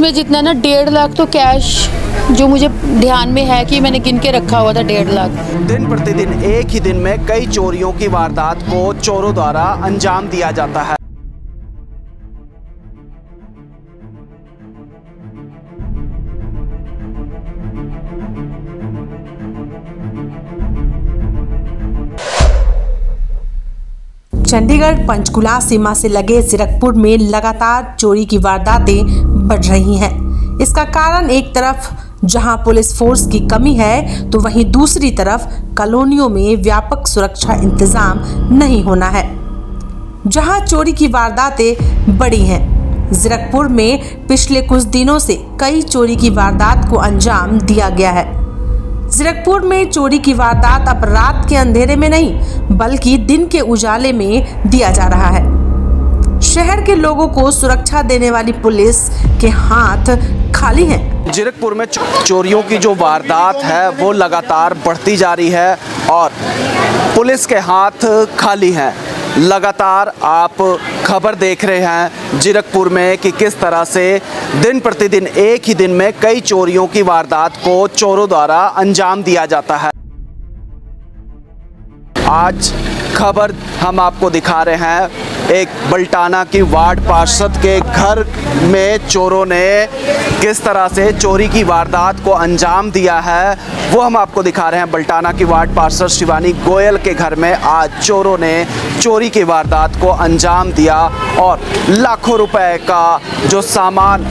इसमें जितना ना 1.5 लाख तो कैश जो मुझे ध्यान में है कि मैंने गिन के रखा हुआ था 1.5 लाख। दिन प्रतिदिन एक ही दिन में कई चोरियों की वारदात को चोरों द्वारा अंजाम दिया जाता है। चंडीगढ़ पंचकुला सीमा से लगे जीरकपुर में लगातार चोरी की वारदातें बढ़ रही हैं। इसका कारण एक तरफ जहां पुलिस फोर्स की कमी है तो वहीं दूसरी तरफ कॉलोनियों में व्यापक सुरक्षा इंतजाम नहीं होना है, जहां चोरी की वारदातें बढ़ी हैं। जीरकपुर में पिछले कुछ दिनों से कई चोरी की वारदात को अंजाम दिया गया है। जीरकपुर में चोरी की वारदात अब रात के अंधेरे में नहीं बल्कि दिन के उजाले में दिया जा रहा है। शहर के लोगों को सुरक्षा देने वाली पुलिस के हाथ खाली हैं। जीरकपुर में चोरियों की जो वारदात है वो लगातार बढ़ती जा रही है और पुलिस के हाथ खाली हैं। लगातार आप खबर देख रहे हैं जीरकपुर में कि किस तरह से दिन प्रतिदिन एक ही दिन में कई चोरियों की वारदात को चोरों द्वारा अंजाम दिया जाता है। आज खबर हम आपको दिखा रहे हैं एक बल्टाना की वार्ड पार्षद के घर में चोरों ने किस तरह से चोरी की वारदात को अंजाम दिया है, वो हम आपको दिखा रहे हैं। बल्टाना की वार्ड पार्षद शिवानी गोयल के घर में आज चोरों ने चोरी की वारदात को अंजाम दिया और लाखों रुपए का जो सामान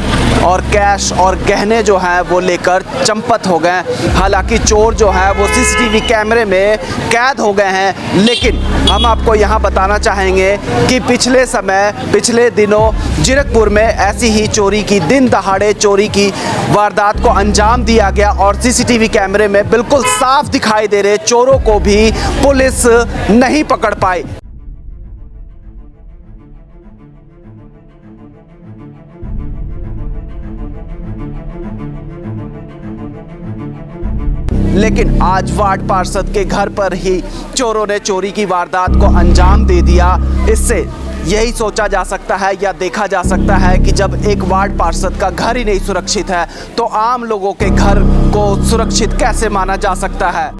और कैश और गहने जो हैं वो लेकर चंपत हो गए। हालांकि चोर जो है वो सीसीटीवी कैमरे में कैद हो गए हैं, लेकिन हम आपको यहाँ बताना चाहेंगे कि पिछले दिनों जीरकपुर में ऐसी ही चोरी की दिन दहाड़े चोरी की वारदात को अंजाम दिया गया और सीसीटीवी कैमरे में बिल्कुल साफ दिखाई दे रहे चोरों को भी पुलिस नहीं पकड़ पाई। लेकिन आज वार्ड पार्षद के घर पर ही चोरों ने चोरी की वारदात को अंजाम दे दिया। इससे यही सोचा जा सकता है या देखा जा सकता है कि जब एक वार्ड पार्षद का घर ही नहीं सुरक्षित है तो आम लोगों के घर को सुरक्षित कैसे माना जा सकता है।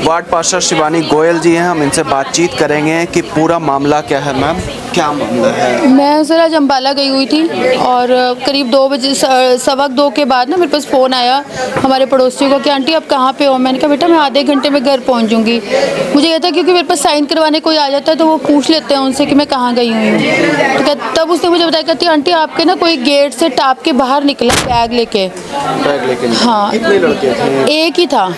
वार्ड पार्षद शिवानी गोयल जी हैं, हम इनसे बातचीत करेंगे कि पूरा मामला क्या है। मैम, क्या मामला है? मैं सर आज अम्बाला गई हुई थी और करीब 2 बजे 2:15 के बाद ना मेरे पास फ़ोन आया हमारे पड़ोसियों को कि आंटी आप कहाँ पे हो। मैंने कहा बेटा मैं आधे घंटे में घर पहुँच जाऊँगी। मुझे कहता क्योंकि मेरे पास साइन करवाने कोई आ जाता है तो वो पूछ लेते हैं उनसे कि मैं कहाँ गई हूँ। तो तब उसने मुझे बताया कहती आंटी आपके ना कोई गेट से टाप के बाहर निकला बैग लेके। हाँ, कितने लड़के थे? एक ही था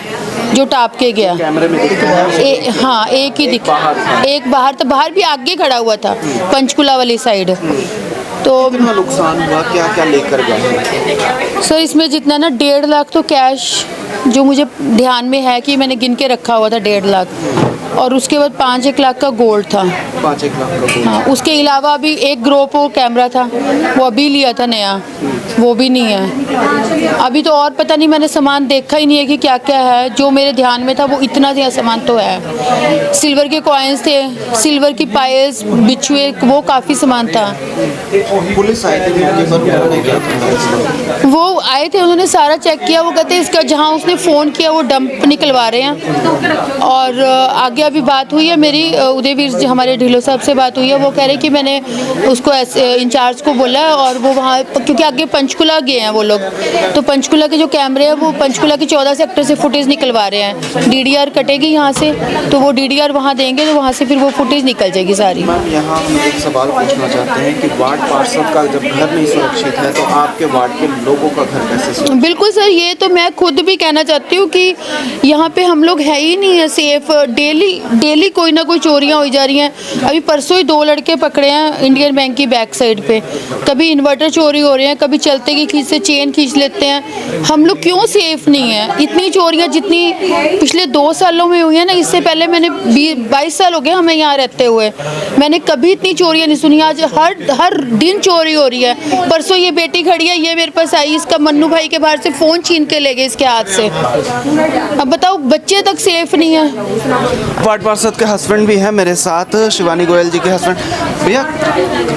जो टाप के गया। कैमरे में दिखता है? हाँ, एक ही दिखा। एक बाहर तो बाहर भी आगे खड़ा हुआ था पंचकुला वाली साइड। तो कितना नुकसान हुआ, क्या क्या लेकर गए? सर इसमें जितना ना 1.5 लाख तो कैश जो मुझे ध्यान में है कि मैंने गिन के रखा हुआ था 1.5 लाख, और उसके बाद 5-1 लाख का गोल्ड था। 5-1 लाख का गोल्ड। हाँ, उसके अलावा अभी एक ग्रोपो कैमरा था वो अभी लिया था नया, वो भी नहीं है अभी। तो और पता नहीं, मैंने सामान देखा ही नहीं है कि क्या क्या है। जो मेरे ध्यान में था वो इतना ज़्यादा सामान तो है। सिल्वर के कॉइन्स थे, सिल्वर की पायल्स, बिछुए, वो काफ़ी सामान था। पुलिस आई थी, वो आए थे, उन्होंने सारा चेक किया। वो कहते हैं इसका जहाँ उसने फ़ोन किया वो डंप निकलवा रहे हैं। और आगे अभी बात हुई है मेरी उदयवीर जी हमारे ढिल्लो साहब से बात हुई है। वो कह रहे कि मैंने उसको इंचार्ज को बोला है और वो वहाँ, क्योंकि आगे पंचकुला गए हैं वो लोग, तो पंचकुला के जो कैमरे हैं वो पंचकुला के 14 सेक्टर से फुटेज निकलवा रहे हैं। DDR कटेगी यहाँ से तो वो DDR वहाँ देंगे तो वहाँ से फिर वो फुटेज निकल जाएगी सारी। मैम, यहाँ हम एक सवाल पूछना चाहते हैं कि वार्ड पार्षद का जब घर नहीं सुरक्षित है तो आपके वार्ड के लोगों का घर कैसे सुरक्षित? बिल्कुल सर, ये तो मैं खुद भी कहना चाहती हूँ कि यहाँ पे हम लोग है ही नहीं है सेफ। डेली कोई ना कोई चोरियाँ हो जा रही हैं। अभी परसों ही 2 लड़के पकड़े हैं इंडियन बैंक की बैक साइड पे। कभी इन्वर्टर चोरी हो रहे हैं, कभी चलते की खींच से चेन खींच लेते हैं। हम लोग क्यों सेफ नहीं है? इतनी चोरियाँ जितनी पिछले 2 सालों में हुई है ना, इससे पहले मैंने 22 साल हो गए हमें यहाँ रहते हुए, मैंने कभी इतनी चोरियाँ नहीं सुनी। आज हर दिन चोरी हो रही है। परसों ये बेटी खड़ी है, ये मेरे पास आई, इसका मन्नू भाई के बाहर से फ़ोन छीन के ले गए इसके हाथ से। अब बताओ, बच्चे तक सेफ नहीं है। वार्ड पार्षद के हस्बैंड भी हैं मेरे साथ, शिवानी गोयल जी के हस्बैंड। भैया,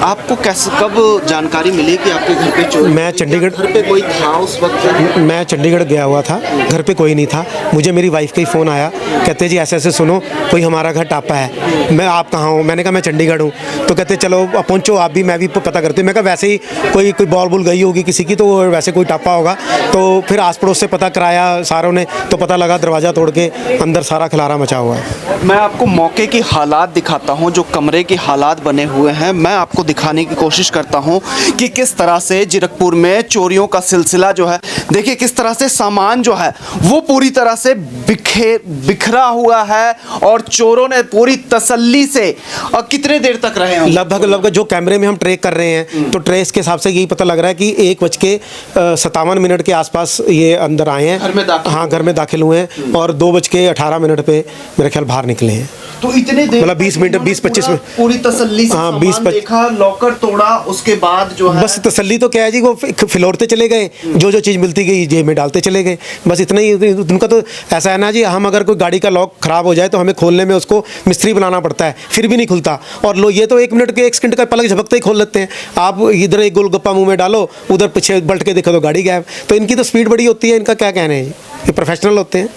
आपको कैसे कब जानकारी मिली कि आपके घर पे चोरी? मैं चंडीगढ़, घर पे कोई था उस वक्त? मैं चंडीगढ़ गया हुआ था, घर पे कोई नहीं था। मुझे मेरी वाइफ का ही फ़ोन आया, कहते जी ऐसे ऐसे सुनो, कोई हमारा घर टापा है। मैं आप कहाँ हो? मैंने कहा मैं चंडीगढ़ हूँ। तो कहते चलो पहुँचो आप भी, मैं भी पता करती हूँ। मैं कहा वैसे ही कोई बॉल बुल गई होगी किसी की, तो वैसे कोई टापा होगा। तो फिर आस पड़ोस से पता कराया सारों ने, तो पता लगा दरवाज़ा तोड़ के अंदर सारा खिलारा मचा हुआ है। मैं आपको मौके की हालात दिखाता हूं, जो कमरे के हालात बने हुए हैं। मैं आपको दिखाने की कोशिश करता हूं कि किस तरह से जीरकपुर में चोरियों का सिलसिला जो है, देखिए किस तरह से सामान जो है वो पूरी तरह से बिखरा हुआ है और चोरों ने पूरी तसल्ली से। और कितने देर तक रहे हैं? लगभग जो कैमरे में हम ट्रैक कर रहे हैं, तो ट्रेस के हिसाब से यही पता लग रहा है कि 1:57 के आसपास ये अंदर आए हैं। घर में दाखिल? हाँ, घर में दाखिल हुए हैं और 2:18 पे मेरे ख्याल बाहर निकले हैं। तो इतने देर मतलब 20 मिनट, 20-25 मिनट पूरी तसल्ली से हाँ, सामान 20-25 देखा, लॉकर तोड़ा, उसके बाद जो है बस तसल्ली तो क्या है जी, वो फिलौरते चले गए, जो चीज़ मिलती गई जेब में डालते चले गए, बस इतना ही। उनका तो ऐसा है ना जी, हम अगर कोई गाड़ी का लॉक ख़राब हो जाए तो हमें खोलने में उसको मिस्त्री बुलाना पड़ता है, फिर भी नहीं खुलता। और लो ये तो 1 मिनट के 1 सेकंड का पलक झपकते ही खोल लेते हैं। आप इधर एक गोलगप्पा मुँह में डालो, उधर पीछे पलट के देखो तो गाड़ी गायब। तो इनकी तो स्पीड बड़ी होती है, इनका क्या कहने हैं, ये प्रोफेशनल होते हैं।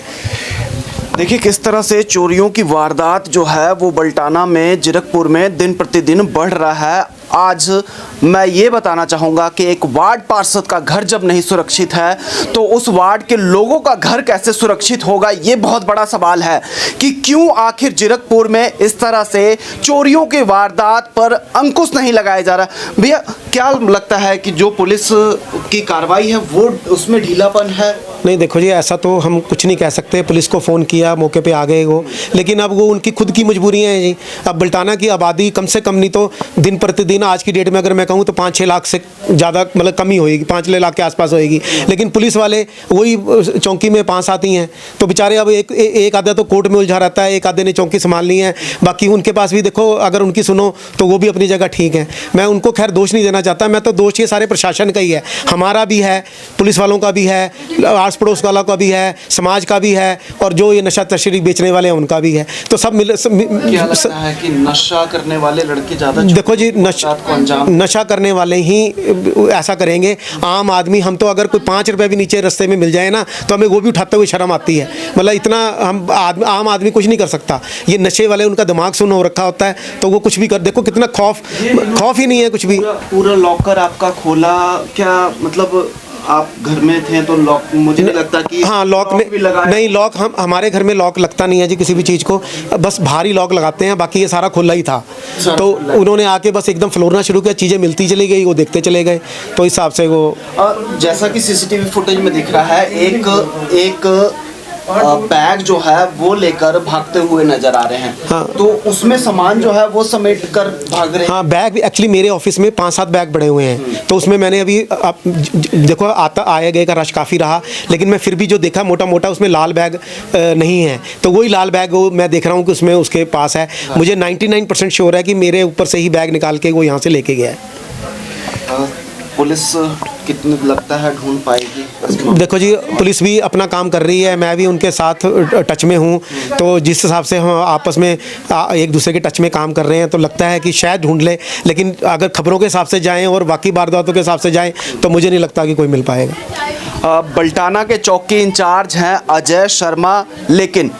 देखिए किस तरह से चोरियों की वारदात जो है वो बल्टाना में, जीरकपुर में दिन प्रतिदिन बढ़ रहा है। आज मैं ये बताना चाहूँगा कि एक वार्ड पार्षद का घर जब नहीं सुरक्षित है तो उस वार्ड के लोगों का घर कैसे सुरक्षित होगा, ये बहुत बड़ा सवाल है कि क्यों आखिर जीरकपुर में इस तरह से चोरियों के वारदात पर अंकुश नहीं लगाया जा रहा। भैया, क्या लगता है कि जो पुलिस की कार्रवाई है वो उसमें ढीलापन है? नहीं देखो जी, ऐसा तो हम कुछ नहीं कह सकते। पुलिस को फ़ोन किया, मौके पे आ गए वो, लेकिन अब वो उनकी खुद की मजबूरियां हैं जी। अब बल्टाना की आबादी कम से कम नहीं तो दिन प्रतिदिन आज की डेट में अगर मैं कहूँ तो 5-6 लाख से ज़्यादा मतलब कमी होएगी, 5-6 लाख के आसपास होएगी। लेकिन पुलिस वाले वही चौकी में 5 आती हैं, तो बेचारे अब एक आधा तो कोर्ट में उलझा रहता है, एक आधे ने चौकी संभालनी है, बाकी उनके पास भी देखो अगर उनकी सुनो तो वो भी अपनी जगह ठीक है। मैं उनको खैर दोष नहीं देना चाहता, मैं तो दोष ये सारे प्रशासन का ही है, हमारा भी है, पुलिस वालों का भी है, आस पड़ोस वालों का भी है, समाज का भी है, और जो ये नशा तस्करी बेचने वाले हैं उनका भी है। तो सब मिल क्या लगता है कि नशा करने वाले लड़के ज़्यादा? देखो जी, नशा करने वाले ही ऐसा करेंगे। आम आदमी, हम तो अगर कोई 5 रुपये भी नीचे रास्ते में मिल जाए ना तो हमें वो भी उठाते हुए शर्म आती है। मतलब इतना आम आदमी कुछ नहीं कर सकता। ये नशे वाले, उनका दिमाग सुन्न हो रखा होता है तो वो कुछ भी कर, देखो कितना खौफ ही नहीं है कुछ भी। पूरा लॉकर आपका खोला क्या? मतलब आप घर में थे तो लॉक, मुझे नहीं लगता कि हाँ लॉक नहीं, लॉक हमारे घर में लॉक लगता नहीं है जी किसी भी चीज़ को, बस भारी लॉक लगाते हैं, बाकी ये सारा खुला ही था। तो उन्होंने आके बस एकदम फ्लोरना शुरू किया, चीज़ें मिलती चली गई, वो देखते चले गए, तो इस हिसाब से वो। जैसा कि सीसीटीवी फुटेज में दिख रहा है, एक बैग जो है वो लेकर भागते हुए नजर आ रहे हैं। हाँ। तो उसमें सामान जो है वो समेट कर भाग रहे हैं। हाँ, बैग भी एक्चुअली मेरे ऑफिस में 5-7 बैग पड़े हुए हैं, तो उसमें मैंने अभी देखो आए गए का रश काफ़ी रहा, लेकिन मैं फिर भी जो देखा मोटा मोटा उसमें लाल बैग नहीं है, तो वही लाल बैग वो मैं देख रहा हूँ कि उसमें उसके पास है। मुझे 99% श्योर है कि मेरे ऊपर से ही बैग निकाल के वो यहाँ से लेके गया है। पुलिस कितने लगता है ढूंढ पाएगी? देखो जी, पुलिस भी अपना काम कर रही है, मैं भी उनके साथ टच में हूँ, तो जिस हिसाब से हम आपस में एक दूसरे के टच में काम कर रहे हैं तो लगता है कि शायद ढूंढ ले, लेकिन अगर खबरों के हिसाब से जाएं और बाकी वारदातों के हिसाब से जाएं तो मुझे नहीं लगता कि कोई मिल पाएगा। बल्टाना के चौकी इंचार्ज हैं अजय शर्मा, लेकिन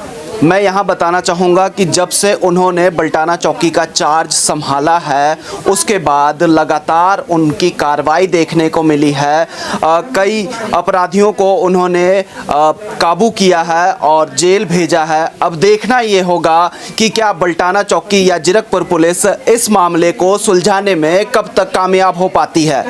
मैं यहाँ बताना चाहूँगा कि जब से उन्होंने बल्टाना चौकी का चार्ज संभाला है उसके बाद लगातार उनकी कार्रवाई देखने को मिली है। कई अपराधियों को उन्होंने काबू किया है और जेल भेजा है। अब देखना ये होगा कि क्या बल्टाना चौकी या जीरकपुर पुलिस इस मामले को सुलझाने में कब तक कामयाब हो पाती है।